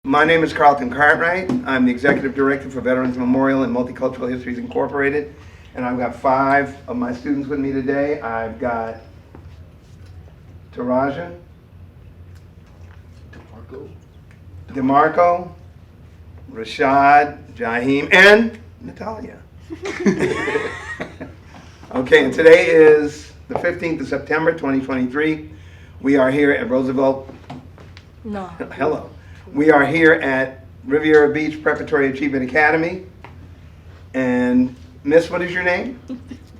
My name is Carlton Cartwright. I'm the Executive Director for Veterans Memorial and Multicultural Histories Incorporated. And I've got 5 of my students with me today. I've got Taraja, DeMarco, Rashad, Jaheem, and Natalia. Okay, and today is the 15th of September, 2023. We are here at Roosevelt. No. Hello. We are here at Riviera Beach Preparatory Achievement Academy. And Miss, what is your name?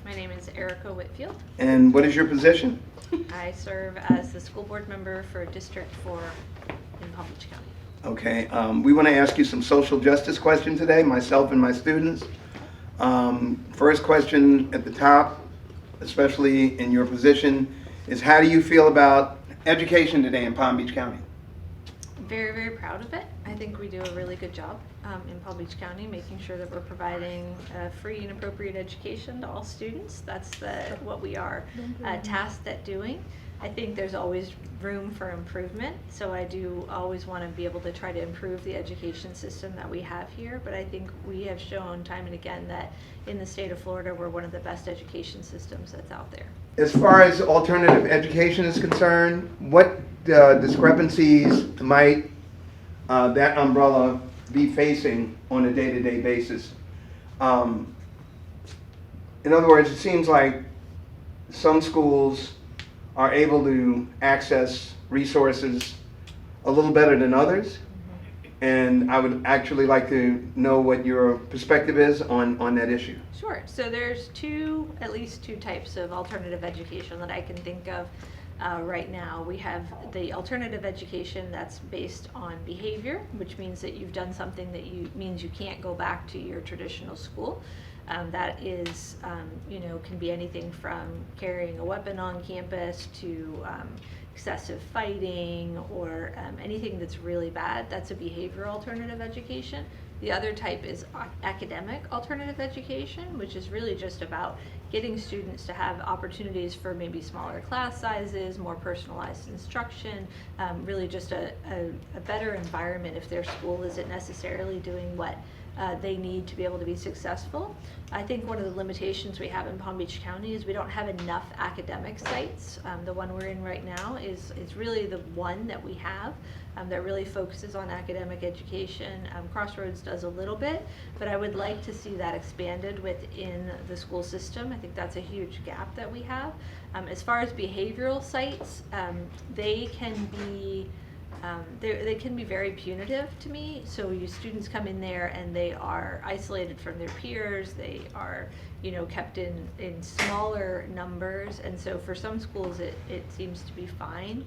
My name is Erica Whitfield. And what is your position? I serve as the school board member for District 4 in Palm Beach County. Okay, we want to ask you some social justice questions today, myself and my students. First question at the top, especially in your position, is how do you feel about education today in Palm Beach County? Very, very proud of it. I think we do a really good job in Palm Beach County, making sure that we're providing free and appropriate education to all students. That's what we are tasked at doing. I think there's always room for improvement, so I do always want to be able to try to improve the education system that we have here, but I think we have shown time and again that in the state of Florida we're one of the best education systems that's out there. As far as alternative education is concerned, what discrepancies might that umbrella be facing on a day-to-day basis? In other words, it seems like some schools are able to access resources a little better than others. And I would actually like to know what your perspective is on that issue. Sure. So there's at least two types of alternative education that I can think of right now. We have the alternative education that's based on behavior, which means that you've done something that means you can't go back to your traditional school. That is, can be anything from carrying a weapon on campus to excessive fighting or anything that's really bad. That's a behavioral alternative education. The other type is academic alternative education, which is really just about getting students to have opportunities for maybe smaller class sizes, more personalized instruction, really just a better environment if their school isn't necessarily doing what they need to be able to be successful. I think one of the limitations we have in Palm Beach County is we don't have enough academic sites. The one we're in right now is really the one that we have that really focuses on academic education. Crossroads does a little bit, but I would like to see that expanded within the school system. I think that's a huge gap that we have. As far as behavioral sites, they can be they can be very punitive to me. So students come in there and they are isolated from their peers. They are, kept in smaller numbers. And so for some schools it seems to be fine,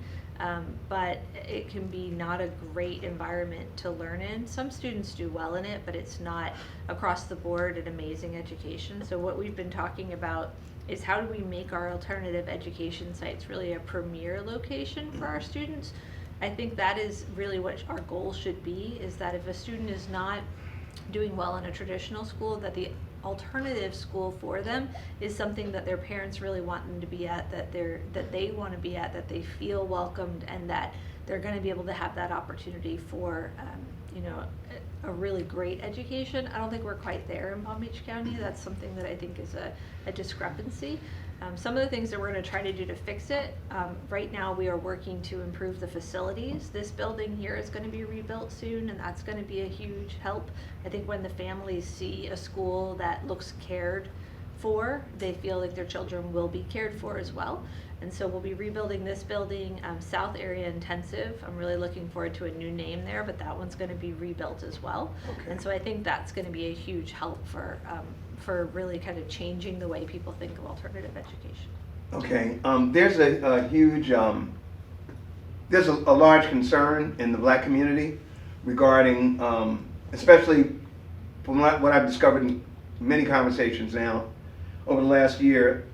but it can be not a great environment to learn in. Some students do well in it, but it's not across the board an amazing education. So what we've been talking about is how do we make our alternative education sites really a premier location for our students. I think that is really what our goal should be, is that if a student is not doing well in a traditional school, that the alternative school for them is something that their parents really want them to be at, that they want to be at, that they feel welcomed, and that they're going to be able to have that opportunity for a really great education. I don't think we're quite there in Palm Beach County. That's something that I think is a discrepancy. Some of the things that we're going to try to do to fix it, right now we are working to improve the facilities. This building here is going to be rebuilt soon, and that's going to be a huge help. I think when the families see a school that looks cared for, they feel like their children will be cared for as well. And so we'll be rebuilding this building, South Area Intensive. I'm really looking forward to a new name there, but that one's going to be rebuilt as well. Okay. And so I think that's going to be a huge help for really kind of changing the way people think of alternative education. Okay, there's a huge, there's a large concern in the Black community regarding, especially from what I've discovered in many conversations now over the last year,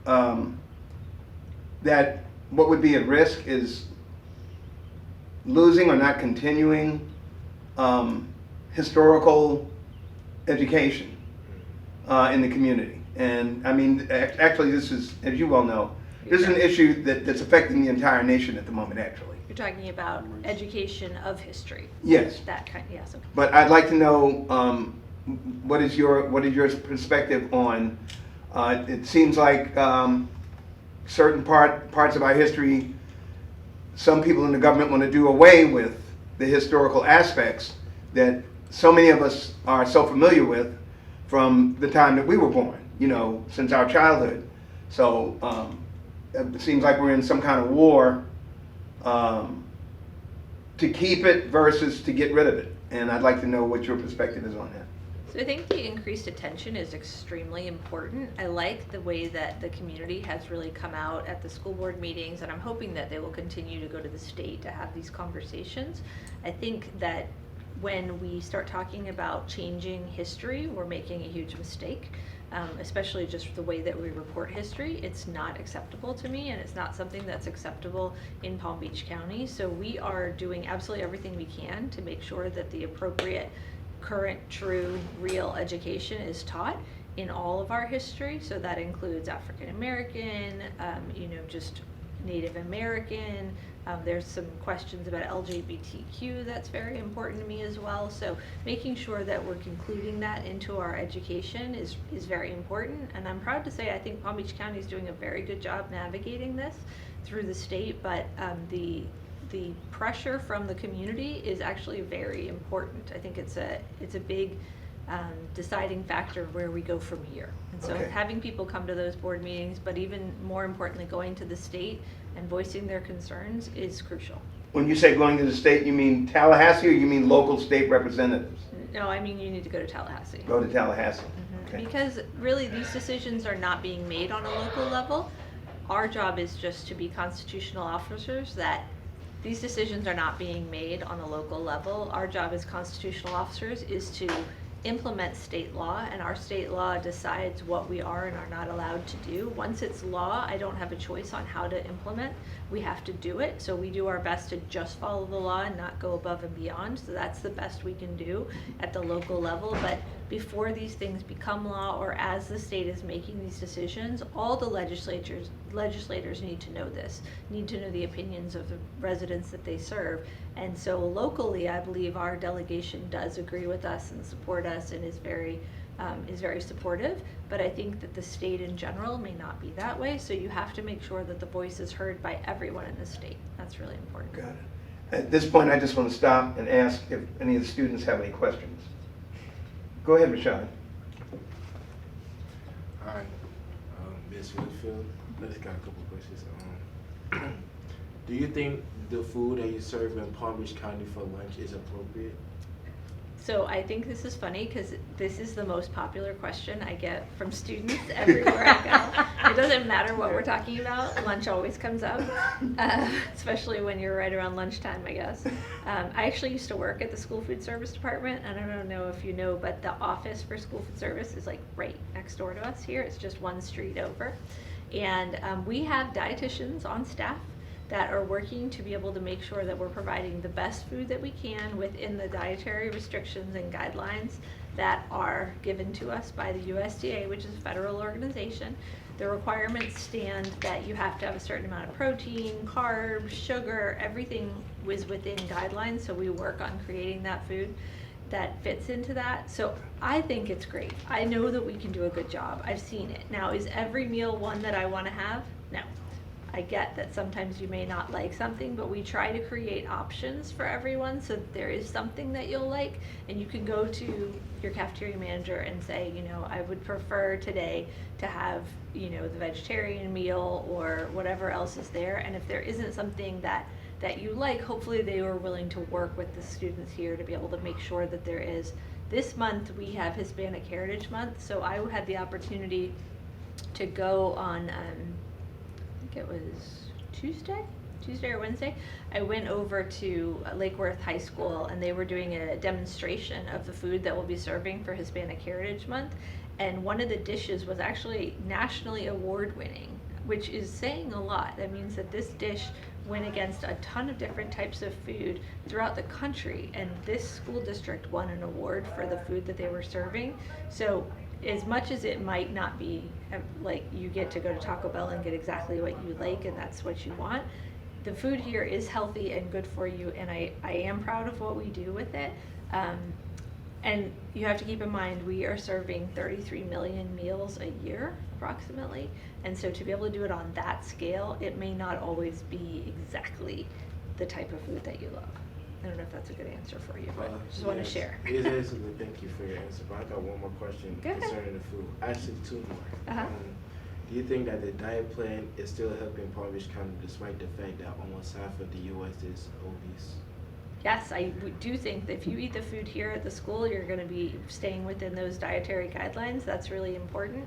that what would be at risk is losing or not continuing historical education in the community. And I mean, actually this is, as you well know, This is an issue that's affecting the entire nation at the moment, actually. You're talking about education of history. Yes. That kind, yes. Okay. But I'd like to know, what is your perspective on, it seems like certain parts of our history, some people in the government want to do away with the historical aspects that so many of us are so familiar with from the time that we were born, since our childhood. So it seems like we're in some kind of war to keep it versus to get rid of it. And I'd like to know what your perspective is on that. So I think the increased attention is extremely important. I like the way that the community has really come out at the school board meetings, and I'm hoping that they will continue to go to the state to have these conversations. I think that when we start talking about changing history, we're making a huge mistake, especially just the way that we report history. It's not acceptable to me, and it's not something that's acceptable in Palm Beach County. So we are doing absolutely everything we can to make sure that the appropriate current, true, real education is taught in all of our history. So that includes African American, just Native American. There's some questions about LGBTQ that's very important to me as well. So making sure that we're including that into our education is very important. And I'm proud to say I think Palm Beach County is doing a very good job navigating this through the state, but the pressure from the community is actually very important. I think it's a big deciding factor of where we go from here. And so Okay. having people come to those board meetings, but even more importantly, going to the state and voicing their concerns is crucial. When you say going to the state, you mean Tallahassee or you mean local state representatives? No, I mean you need to go to Tallahassee. Go to Tallahassee. Mhm. Okay. Because really these decisions are not being made on a local level. Our job is just to be constitutional officers that these decisions are not being made on a local level. Our job as constitutional officers is to implement state law, and our state law decides what we are and are not allowed to do. Once it's law, I don't have a choice on how to implement. We have to do it. So we do our best to just follow the law and not go above and beyond. So that's the best we can do at the local level. But before these things become law, or as the state is making these decisions, all the legislators need to know this, need to know the opinions of the residents that they serve. And so locally, I believe our delegation does agree with us and support us and is very supportive. But I think that the state in general may not be that way. So you have to make sure that the voice is heard by everyone in the state. That's really important. Got it. At this point, I just want to stop and ask if any of the students have any questions. Go ahead, Rashad. Hi, Ms. Whitfield. I just got a couple of questions. Do you think the food that you serve in Palm Beach County for lunch is appropriate? So I think this is funny because this is the most popular question I get from students everywhere I go. It doesn't matter what we're talking about, lunch always comes up, especially when you're right around lunchtime, I guess. I actually used to work at the school food service department. I don't know if you know, but the office for school food service is like right next door to us here. It's just one street over. And we have dietitians on staff that are working to be able to make sure that we're providing the best food that we can within the dietary restrictions and guidelines that are given to us by the USDA, which is a federal organization. The requirements stand that you have to have a certain amount of protein, carbs, sugar, everything was within guidelines, so we work on creating that food that fits into that. So I think it's great. I know that we can do a good job. I've seen it. Now, is every meal one that I want to have? No. I get that sometimes you may not like something, but we try to create options for everyone so that there is something that you'll like, and you can go to your cafeteria manager and say, I would prefer today to have, the vegetarian meal or whatever else is there. And if there isn't something that you like, hopefully they were willing to work with the students here to be able to make sure that there is. This month we have Hispanic Heritage Month, so I had the opportunity to go on it was Tuesday or Wednesday. I went over to Lake Worth High School, and they were doing a demonstration of the food that we'll be serving for Hispanic Heritage Month. And one of the dishes was actually nationally award winning, which is saying a lot. That means that this dish went against a ton of different types of food throughout the country, and this school district won an award for the food that they were serving. So as much as it might not be like you get to go to Taco Bell and get exactly what you like and that's what you want, the food here is healthy and good for you, and I am proud of what we do with it. And you have to keep in mind, we are serving 33 million meals a year, approximately. And so to be able to do it on that scale, it may not always be exactly the type of food that you love. I don't know if that's a good answer for you, but just want to share. It is. Thank you for your answer. But I got one more question concerning the food. Actually, two more. Do you think that the diet plan is still helping Palm Beach County despite the fact that almost half of the U.S. is obese? Yes, I do think that if you eat the food here at the school, you're going to be staying within those dietary guidelines. That's really important.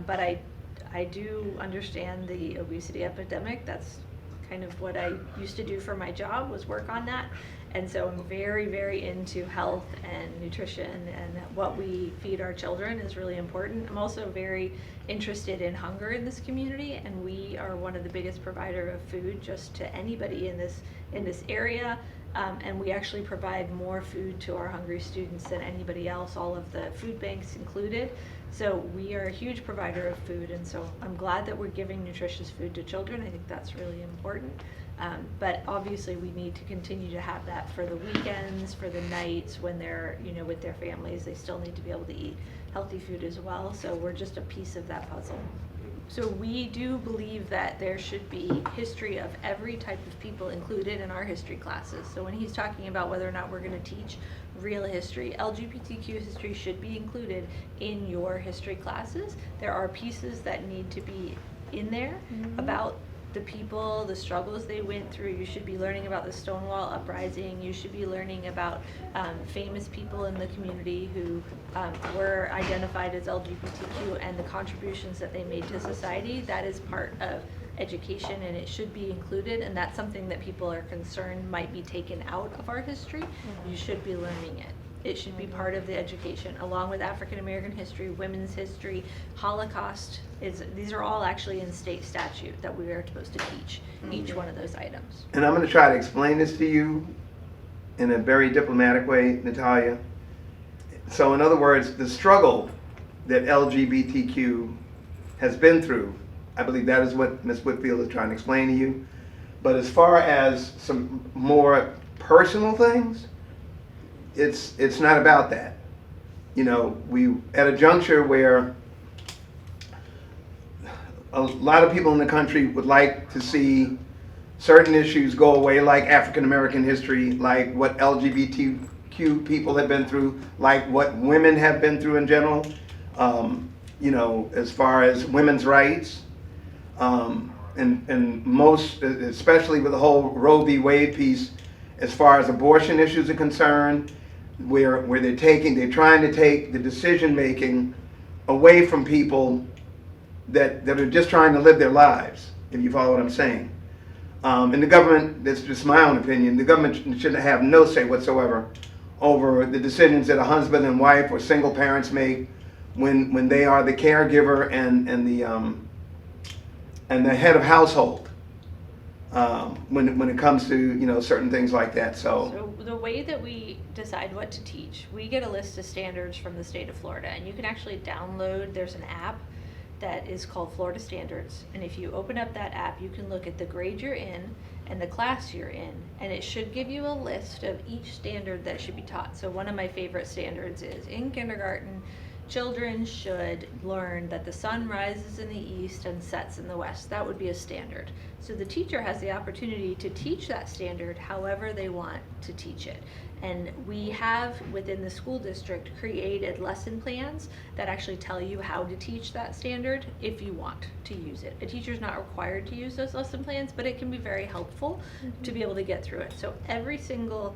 But I do understand the obesity epidemic. That's kind of what I used to do for my job, was work on that. And so I'm very, very into health and nutrition, and what we feed our children is really important. I'm also very interested in hunger in this community, and we are one of the biggest provider of food just to anybody in this area. And we actually provide more food to our hungry students than anybody else, all of the food banks included. So we are a huge provider of food, and so I'm glad that we're giving nutritious food to children. I think that's really important. But obviously we need to continue to have that for the weekends, for the nights when they're, with their families. They still need to be able to eat healthy food as well. So we're just a piece of that puzzle. So we do believe that there should be history of every type of people included in our history classes. So when he's talking about whether or not we're going to teach real history, LGBTQ history should be included in your history classes. There are pieces that need to be in there about the people, the struggles they went through. You should be learning about the Stonewall Uprising. You should be learning about famous people in the community who were identified as LGBTQ and the contributions that they made to society. That is part of education, and it should be included, and that's something that people are concerned might be taken out of our history. You should be learning it. It should be part of the education, along with African American history, women's history, Holocaust. These are all actually in state statute that we are supposed to teach each one of those items. And I'm going to try to explain this to you in a very diplomatic way, Natalia. So in other words, the struggle that LGBTQ has been through, I believe that is what Ms. Whitfield is trying to explain to you. But as far as some more personal things, it's not about that. We at a juncture where a lot of people in the country would like to see certain issues go away, like African American history, like what LGBTQ people have been through, like what women have been through in general, as far as women's rights, and most, especially with the whole Roe v. Wade piece, as far as abortion issues are concerned, where they're trying to take the decision making away from people that are just trying to live their lives, if you follow what I'm saying. And the government, that's just my own opinion, the government should have no say whatsoever over the decisions that a husband and wife or single parents make when they are the caregiver and the head of household. When it comes to certain things like that. So the way that we decide what to teach, we get a list of standards from the state of Florida, and you can actually download. There's an app that is called Florida Standards, and if you open up that app, you can look at the grade you're in and the class you're in, and it should give you a list of each standard that should be taught. So one of my favorite standards is in kindergarten, children should learn that the sun rises in the east and sets in the west. That would be a standard. So the teacher has the opportunity to teach that standard however they want to teach it. And we have, within the school district, created lesson plans that actually tell you how to teach that standard if you want to use it. A teacher's not required to use those lesson plans, but it can be very helpful to be able to get through it. So every single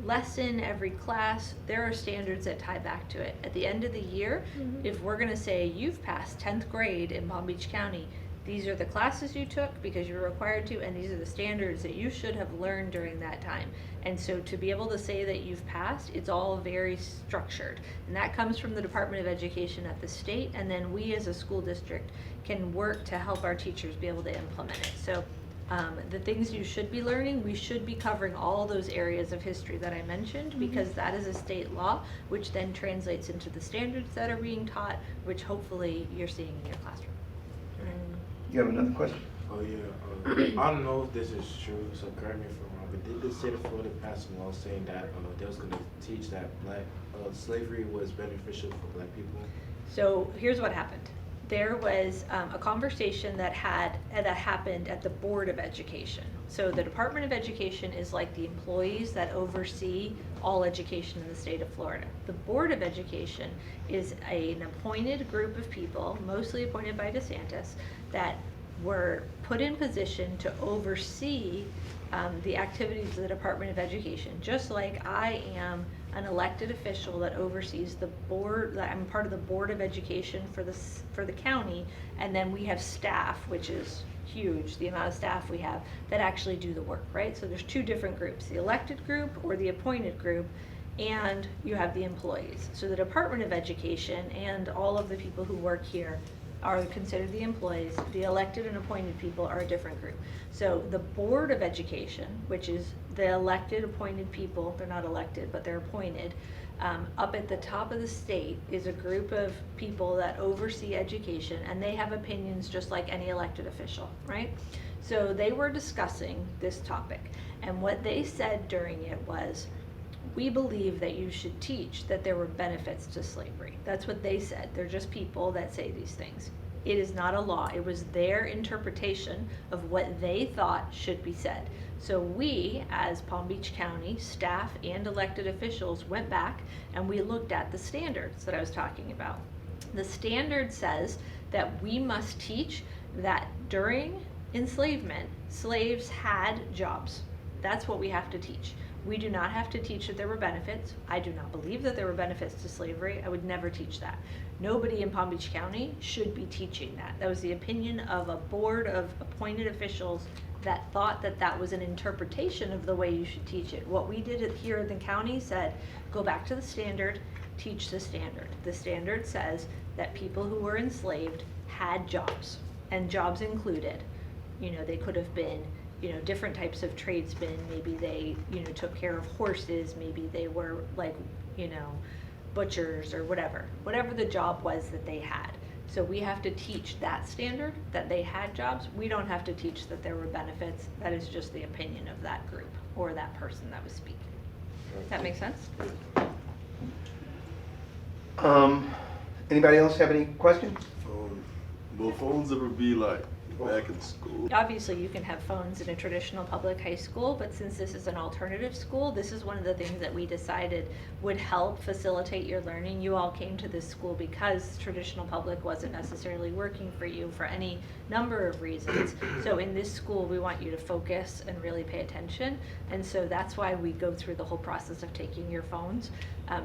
lesson, every class, there are standards that tie back to it. At the end of the year, if we're going to say you've passed 10th grade in Palm Beach County, these are the classes you took because you were required to, and these are the standards that you should have learned during that time. And so to be able to say that you've passed, it's all very structured. And that comes from the Department of Education at the state, and then we as a school district can work to help our teachers be able to implement it. So the things you should be learning, we should be covering all those areas of history that I mentioned, because that is a state law, which then translates into the standards that are being taught, which hopefully you're seeing in your classroom. You have another question? Oh yeah, I don't know if this is true, so correct me if I'm wrong, but did the state of Florida pass a law saying that they was going to teach that slavery was beneficial for black people? So here's what happened. There was a conversation that happened at the Board of Education. So the Department of Education is like the employees that oversee all education in the state of Florida. The Board of Education is an appointed group of people, mostly appointed by DeSantis, that were put in position to oversee the activities of the Department of Education, just like I am an elected official that oversees the board. I'm part of the Board of Education for the county, and then we have staff, which is huge, the amount of staff we have that actually do the work, right? So there's two different groups, the elected group or the appointed group, and you have the employees. So the Department of Education and all of the people who work here are considered the employees. The elected and appointed people are a different group. So the Board of Education, which is the elected, appointed people, they're not elected, but they're appointed, up at the top of the state is a group of people that oversee education, and they have opinions just like any elected official, right? So they were discussing this topic, and what they said during it was, we believe that you should teach that there were benefits to slavery. That's what they said. They're just people that say these things. It is not a law. It was their interpretation of what they thought should be said. So we, as Palm Beach County staff and elected officials, went back and we looked at the standards that I was talking about. The standard says that we must teach that during enslavement, slaves had jobs. That's what we have to teach. We do not have to teach that there were benefits. I do not believe that there were benefits to slavery. I would never teach that. Nobody in Palm Beach County should be teaching that. That was the opinion of a board of appointed officials that thought that that was an interpretation of the way you should teach it. What we did here in the county said, go back to the standard, teach the standard. The standard says that people who were enslaved had jobs, and jobs included, they could have been different types of tradesmen. Maybe they, took care of horses. Maybe they were like, butchers or whatever the job was that they had. So we have to teach that standard, that they had jobs. We don't have to teach that there were benefits. That is just the opinion of that group or that person that was speaking. That makes sense? Anybody else have any questions? Will phones ever be like back in school? Obviously, you can have phones in a traditional public high school, but since this is an alternative school, this is one of the things that we decided would help facilitate your learning. You all came to this school because traditional public wasn't necessarily working for you for any number of reasons. So in this school, we want you to focus and really pay attention. And so that's why we go through the whole process of taking your phones,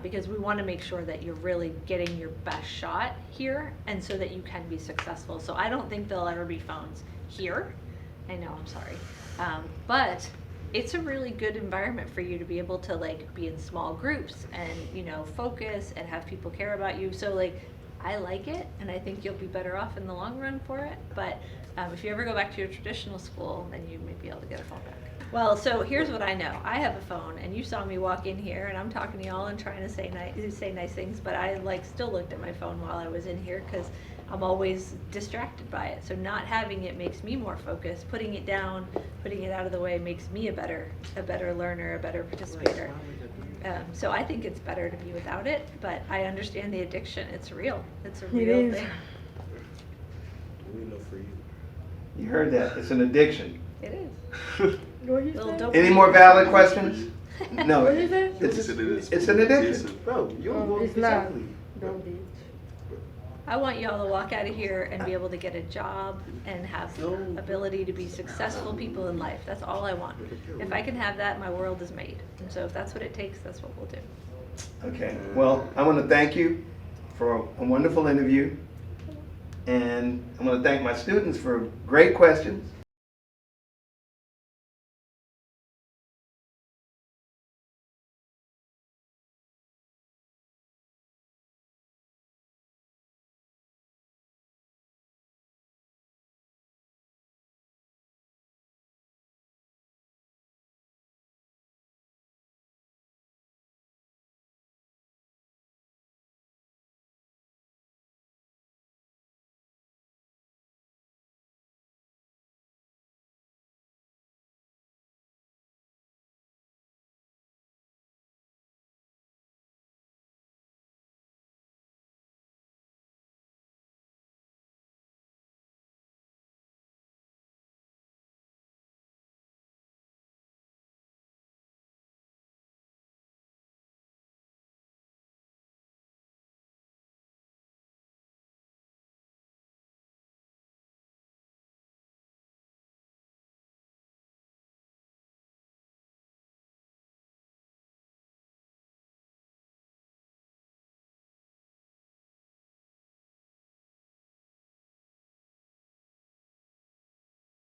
because we want to make sure that you're really getting your best shot here and so that you can be successful. So I don't think there'll ever be phones here. I know, I'm sorry. But it's a really good environment for you to be able to be in small groups and, focus and have people care about you. So I like it, and I think you'll be better off in the long run for it. But if you ever go back to your traditional school, then you may be able to get a phone back. Well, so here's what I know. I have a phone, and you saw me walk in here, and I'm talking to y'all and trying to say nice things, but I still looked at my phone while I was in here because I'm always distracted by it. So not having it makes me more focused. Putting it down, putting it out of the way makes me a better learner, a better participator. So I think it's better to be without it, but I understand the addiction. It's real. It's a real thing. We know for you. You heard that. It's an addiction. It is. Little dopamine. Any more valid questions? No. What is it? It's an addiction. Bro, you don't It's not. exactly. Don't be. I want y'all to walk out of here and be able to get a job and have the ability to be successful people in life. That's all I want. If I can have that, my world is made. And so if that's what it takes, that's what we'll do. Okay. Well, I want to thank you for a wonderful interview. And I want to thank my students for great questions.